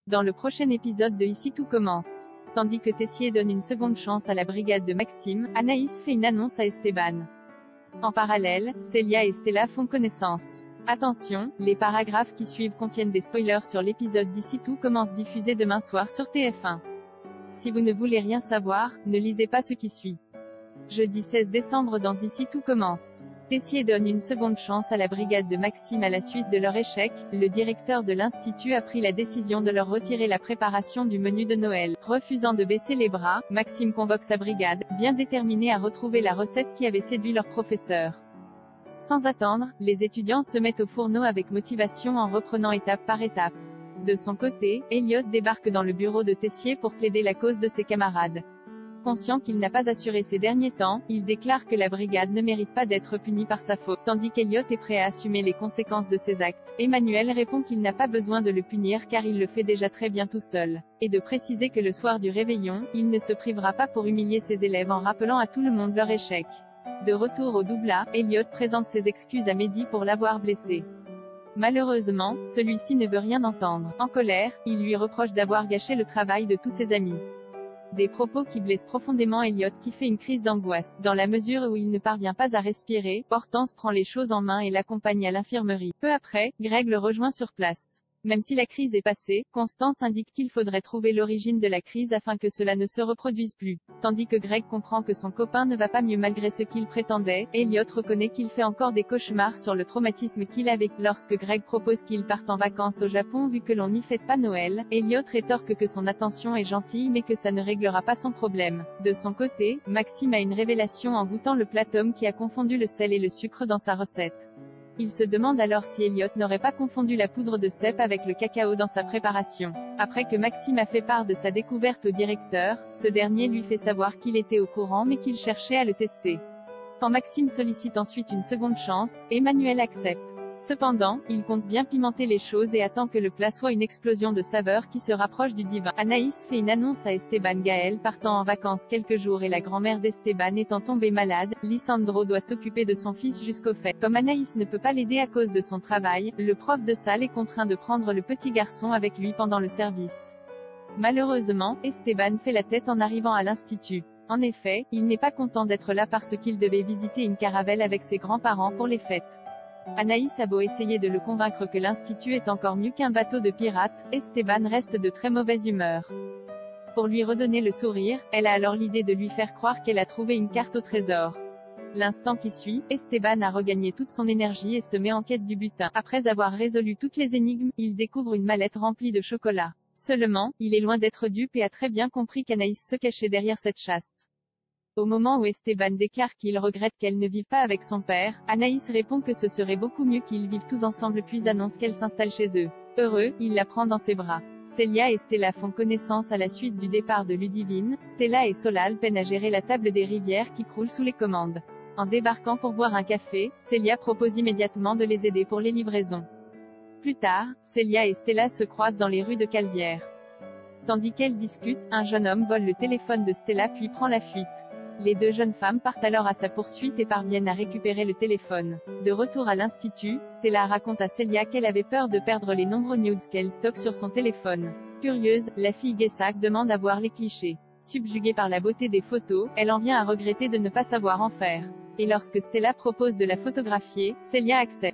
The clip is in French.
Dans le prochain épisode de Ici tout commence. Tandis que Tessier donne une seconde chance à la brigade de Maxime, Anaïs fait une annonce à Esteban. En parallèle, Célia et Stella font connaissance. Attention, les paragraphes qui suivent contiennent des spoilers sur l'épisode d'Ici tout commence diffusé demain soir sur TF1. Si vous ne voulez rien savoir, ne lisez pas ce qui suit. Jeudi 16 décembre dans Ici tout commence. Tessier donne une seconde chance à la brigade de Maxime à la suite de leur échec. Le directeur de l'institut a pris la décision de leur retirer la préparation du menu de Noël. Refusant de baisser les bras, Maxime convoque sa brigade, bien déterminé à retrouver la recette qui avait séduit leur professeur. Sans attendre, les étudiants se mettent au fourneau avec motivation en reprenant étape par étape. De son côté, Elliot débarque dans le bureau de Tessier pour plaider la cause de ses camarades. Conscient qu'il n'a pas assuré ces derniers temps, il déclare que la brigade ne mérite pas d'être punie par sa faute, tandis qu'Elliot est prêt à assumer les conséquences de ses actes. Emmanuel répond qu'il n'a pas besoin de le punir car il le fait déjà très bien tout seul, et de préciser que le soir du réveillon, il ne se privera pas pour humilier ses élèves en rappelant à tout le monde leur échec. De retour au Doubla, Elliot présente ses excuses à Mehdi pour l'avoir blessé. Malheureusement, celui-ci ne veut rien entendre. En colère, il lui reproche d'avoir gâché le travail de tous ses amis. Des propos qui blessent profondément Elliot qui fait une crise d'angoisse. Dans la mesure où il ne parvient pas à respirer, Hortense prend les choses en main et l'accompagne à l'infirmerie. Peu après, Greg le rejoint sur place. Même si la crise est passée, Constance indique qu'il faudrait trouver l'origine de la crise afin que cela ne se reproduise plus. Tandis que Greg comprend que son copain ne va pas mieux malgré ce qu'il prétendait, Elliot reconnaît qu'il fait encore des cauchemars sur le traumatisme qu'il avait. Lorsque Greg propose qu'il parte en vacances au Japon vu que l'on n'y fête pas Noël, Elliot rétorque que son attention est gentille mais que ça ne réglera pas son problème. De son côté, Maxime a une révélation en goûtant le plat Tom qui a confondu le sel et le sucre dans sa recette. Il se demande alors si Elliot n'aurait pas confondu la poudre de cèpe avec le cacao dans sa préparation. Après que Maxime a fait part de sa découverte au directeur, ce dernier lui fait savoir qu'il était au courant mais qu'il cherchait à le tester. Quand Maxime sollicite ensuite une seconde chance, Emmanuel accepte. Cependant, il compte bien pimenter les choses et attend que le plat soit une explosion de saveurs qui se rapproche du divin. Anaïs fait une annonce à Esteban. Gaël partant en vacances quelques jours et la grand-mère d'Esteban étant tombée malade, Lisandro doit s'occuper de son fils jusqu'au fait. Comme Anaïs ne peut pas l'aider à cause de son travail, le prof de salle est contraint de prendre le petit garçon avec lui pendant le service. Malheureusement, Esteban fait la tête en arrivant à l'institut. En effet, il n'est pas content d'être là parce qu'il devait visiter une caravelle avec ses grands-parents pour les fêtes. Anaïs a beau essayer de le convaincre que l'institut est encore mieux qu'un bateau de pirates, Esteban reste de très mauvaise humeur. Pour lui redonner le sourire, elle a alors l'idée de lui faire croire qu'elle a trouvé une carte au trésor. L'instant qui suit, Esteban a regagné toute son énergie et se met en quête du butin. Après avoir résolu toutes les énigmes, il découvre une mallette remplie de chocolat. Seulement, il est loin d'être dupe et a très bien compris qu'Anaïs se cachait derrière cette chasse. Au moment où Esteban déclare qu'il regrette qu'elle ne vive pas avec son père, Anaïs répond que ce serait beaucoup mieux qu'ils vivent tous ensemble puis annonce qu'elle s'installe chez eux. Heureux, il la prend dans ses bras. Célia et Stella font connaissance à la suite du départ de Ludivine. Stella et Solal peinent à gérer la table des rivières qui croule sous les commandes. En débarquant pour boire un café, Célia propose immédiatement de les aider pour les livraisons. Plus tard, Célia et Stella se croisent dans les rues de Calvière. Tandis qu'elles discutent, un jeune homme vole le téléphone de Stella puis prend la fuite. Les deux jeunes femmes partent alors à sa poursuite et parviennent à récupérer le téléphone. De retour à l'institut, Stella raconte à Célia qu'elle avait peur de perdre les nombreux nudes qu'elle stocke sur son téléphone. Curieuse, la fille Guessac demande à voir les clichés. Subjuguée par la beauté des photos, elle en vient à regretter de ne pas savoir en faire. Et lorsque Stella propose de la photographier, Célia accepte.